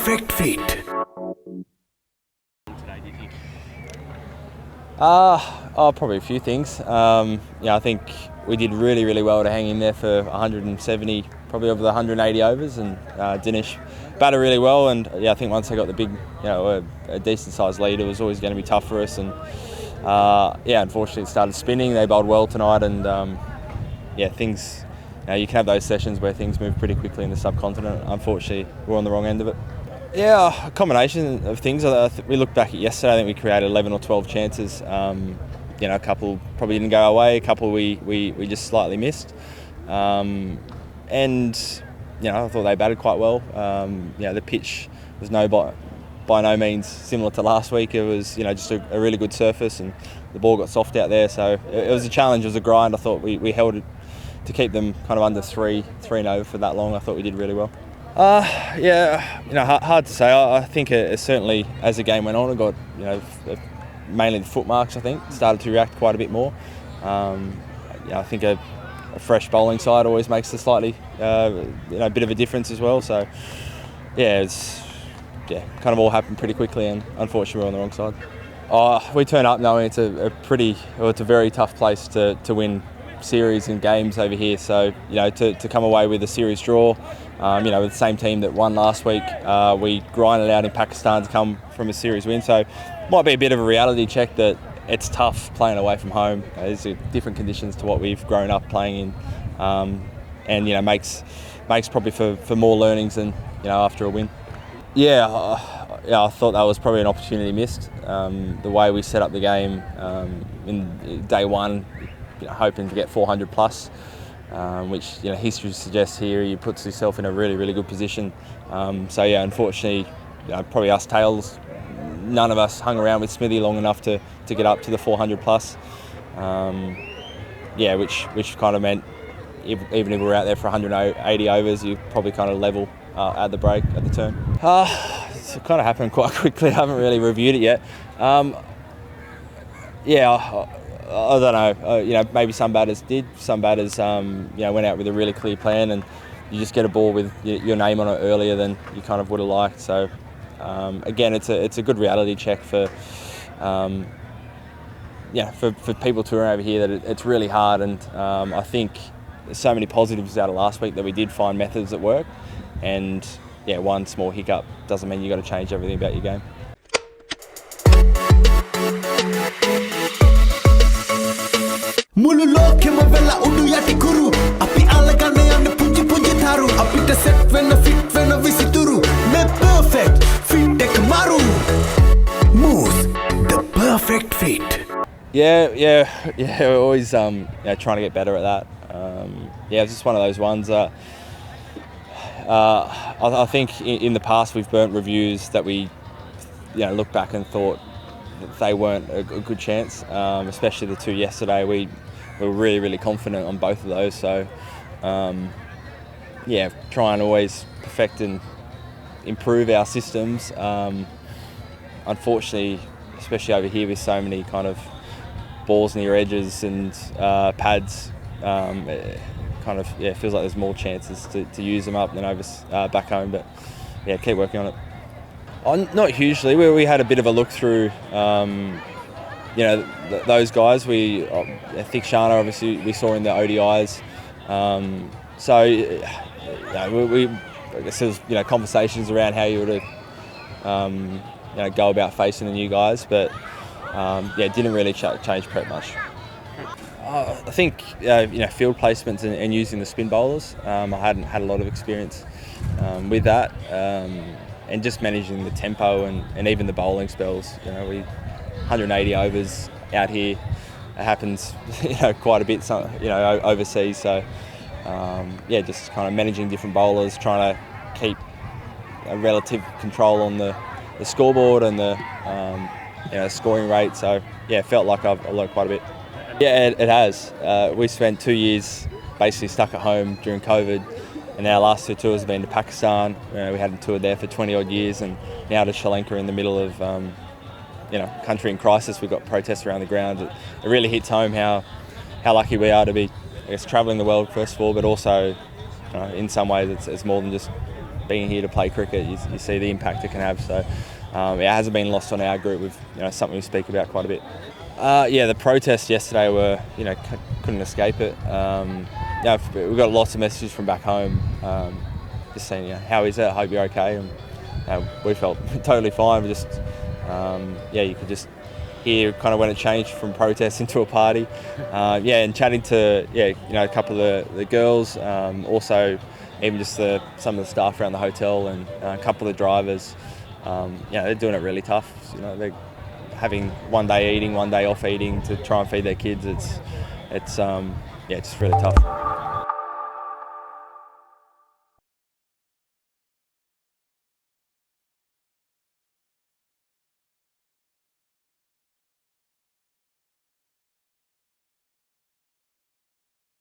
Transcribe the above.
perfect fit. Probably a few things. I think we did really well to hang in there for 170, probably over the 180 overs, and Dinesh batted really well. And I think once they got the big, a decent sized lead, it was always going to be tough for us. And unfortunately it started spinning. They bowled well tonight, and things. You can have those sessions where things move pretty quickly in the subcontinent. Unfortunately, we're on the wrong end of it. Yeah, a combination of things. We looked back at yesterday. I think we created 11 or 12 chances. A couple probably didn't go our way. A couple we just slightly missed. I thought they batted quite well. The pitch was by no means similar to last week. It was just a really good surface, and the ball got soft out there. So it was a challenge. It was a grind. I thought we held it to keep them kind of under 3-0 for that long. I thought we did really well. Hard to say. I think it certainly, as the game went on, it got mainly the foot marks. I think started to react quite a bit more. I think a fresh bowling side always makes a slightly bit of a difference as well. So it's kind of all happened pretty quickly, and unfortunately we're on the wrong side. We turn up knowing it's it's a very tough place to win series and games over here. So to come away with a series draw, with the same team that won last week, we grinded out in Pakistan to come from a series win. So might be a bit of a reality check that it's tough playing away from home. There's different conditions to what we've grown up playing in, and makes probably for more learnings than after a win. I thought that was probably an opportunity missed. The way we set up the game in day one, hoping to get 400 plus, which history suggests here you puts yourself in a really good position. Unfortunately, probably us tails, none of us hung around with Smithy long enough to get up to the 400 plus. Which kind of meant even if we were out there for 180 overs, you probably kind of level at the break, at the turn. It's kind of happened quite quickly. I haven't really reviewed it yet. I don't know. Maybe some batters did. Some batters, went out with a really clear plan, and you just get a ball with your name on it earlier than you kind of would have liked. So, again, it's a good reality check for people touring over here that it's really hard. And I think there's so many positives out of last week that we did find methods that work. And one small hiccup doesn't mean you got to change everything about your game. මුළු ලෝකෙම වෙලා උඩු යටි කුරු අපි අල්ලගන්න යන්න පුංචි පුංචි තරු අපිට සෙට් වෙන්න ෆිට වෙන්න විසිතුරු මේ perfect fit එක maru Moose the perfect fit. We're always trying to get better at that. It's just one of those ones that I think in the past we've burnt reviews that we look back and thought that they weren't a good chance, especially the two yesterday. We were really confident on both of those. So try and always perfect and improve our systems. Unfortunately, especially over here with so many kind of balls near edges and pads, it kind of feels like there's more chances to use them up than over back home. But keep working on it. Not hugely. We had a bit of a look through, those guys. I think Shana obviously we saw in the ODIs. I guess there was conversations around how you would go about facing the new guys, but didn't really change prep much. I think field placements and using the spin bowlers. I hadn't had a lot of experience with that. And just managing the tempo and even the bowling spells. We 180 overs out here. It happens, quite a bit, overseas. So, just kind of managing different bowlers, trying to keep a relative control on the scoreboard and the scoring rate. So, it felt like I've learned quite a bit. Yeah, it has. We spent 2 years basically stuck at home during COVID. And our last two tours have been to Pakistan. We hadn't toured there for 20 odd years, and now to Sri Lanka in the middle of, country in crisis. We've got protests around the ground. It really hits home how lucky we are to be, travelling the world first of all, but also, in some ways it's more than just being here to play cricket, you see the impact it can have. So it hasn't been lost on our group. Something we speak about quite a bit. The protests yesterday were, couldn't escape it. We got lots of messages from back home, just saying, how is it? I hope you're okay. And we felt totally fine. We just, you could just hear kind of when it changed from protest into a party. And chatting to a couple of the girls, also even just some of the staff around the hotel and a couple of the drivers. They're doing it really tough. They're having one day eating, one day off eating to try and feed their kids. It's just really tough.